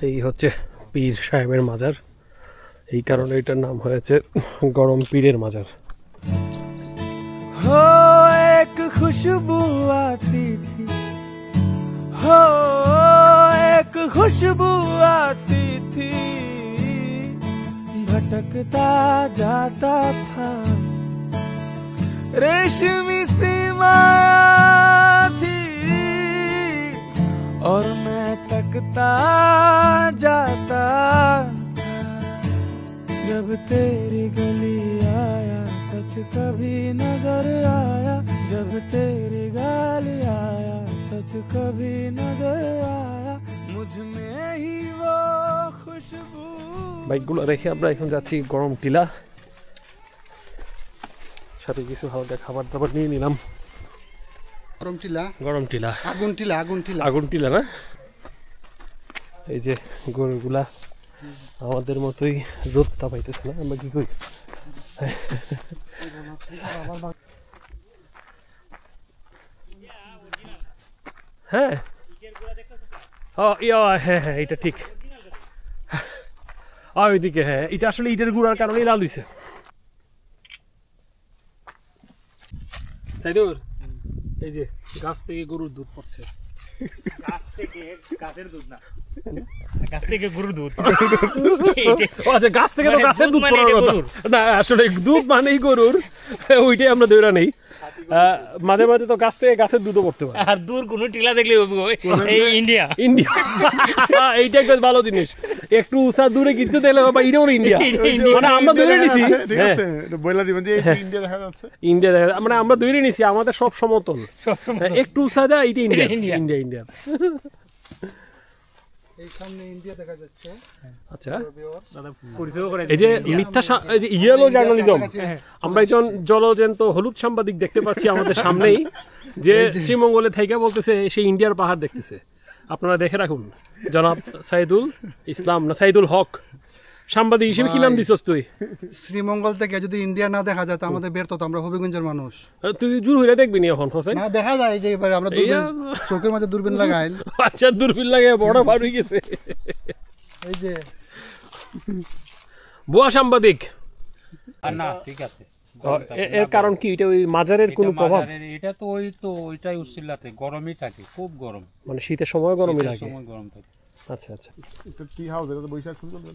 এই হচ্ছে পীর সাহেবের মাজার, এই কারণে এটার নাম হয়েছে গরম পীরের মাজার। हो एक खुशबू आती थी, हो एक खुशबू आती थी, भटकता जाता था, रेशमी सी माया थी, और मैं तकता जाता जब तेरी गली आया, सच कभी नजर आया, जब तेरी गली आया, सच कभी नजर आया, मुझ में ही वो खुशबू। বাইকগুলো রেখে আমরা এখন যাচ্ছি গরম টিলা, সাথে কিছু হালকা খাবার দাবার নিয়ে নিলাম। গরম টিলা, গরম টিলা, আগুন টিলা, আগুন টিলা, আগুন টিলা না? এই যে গরুগুলা আমাদের মতোই রোদ তাপাইতেছে না, আমরা কি করি? হ্যাঁ হ্যাঁ হ্যাঁ এটা ঠিক, ওইদিকে হ্যাঁ, এটা আসলে ইটের গুঁড়ার কারণেই লাল হইছে। সাইদুর, এই যে গাছ থেকে গরুর দুধ পড়ছে। গাছ থেকে গাছের দুধ না, গাছ থেকে গরুর দুধ। আচ্ছা, গাছ থেকে তো গাছের দুধ পড়ার কথা না, আসলে দুধ মানেই গরুর, ওইটাই আমরা ধরে নেই। মাঝে মাঝে তো গাছ থেকে গাছের দুধও পড়তে পারে। আর দূর কোনো টিলা দেখলে এই ইন্ডিয়া, ইন্ডিয়া এইটা একটা ভালো জিনিস, একটু উঁচা দূরে কিন্তু দেখলে বা ইন্ডিয়া, মানে আমরা ধরে নিছি, বইলা দিবেন যে এই ইন্ডিয়া দেখা যাচ্ছে, ইন্ডিয়া দেখা, মানে আমরা ধরে নিছি আমাদের সব সমতল, একটু উঁচা যায় এটা ইন্ডিয়া, ইন্ডিয়া ইন্ডিয়া। এই সামনে ইন্ডিয়া দেখা যাচ্ছে। আচ্ছা, এই যে মিথ্যা, এই যে ইয়েলো জার্নালিজম, আমরা একজন জলজন্ত হলুদ সাংবাদিক দেখতে পাচ্ছি আমাদের সামনেই, যে শ্রীমঙ্গলে থেকে বলতেছে সে ইন্ডিয়ার পাহাড় দেখতেছে। আপনারা দেখে রাখুন, জনাব সাইদুল ইসলাম না সাইদুল হক, সাংবাদিক হিসেবে কি নাম দিছস তুই? শ্রীমঙ্গল থেকে যদি ইন্ডিয়া না দেখা যায় তো আমাদের ব্যর্থ, তো আমরা হবিগঞ্জের মানুষ। তুই জোর হইলে দেখবি নি এখন হোসেন? না দেখা যায় যে এবারে আমরা চোখের মাঝে দূরবীন লাগাইল। আচ্ছা, দূরবীন লাগে বড় বার হয়ে গেছে। এই যে বুয়া সাংবাদিক না, ঠিক আছে। এর কারণ কি? এটা ওই মাজারের কোনো প্রভাব? এটা তো ওইটাই উচ্ছিলাতে গরমই থাকে, খুব গরম, মানে শীতের সময় গরমই লাগে। সময় গরম থাকে। আচ্ছা আচ্ছা, এটা টি হাউস, এটা তো বৈশাখ শুরু করে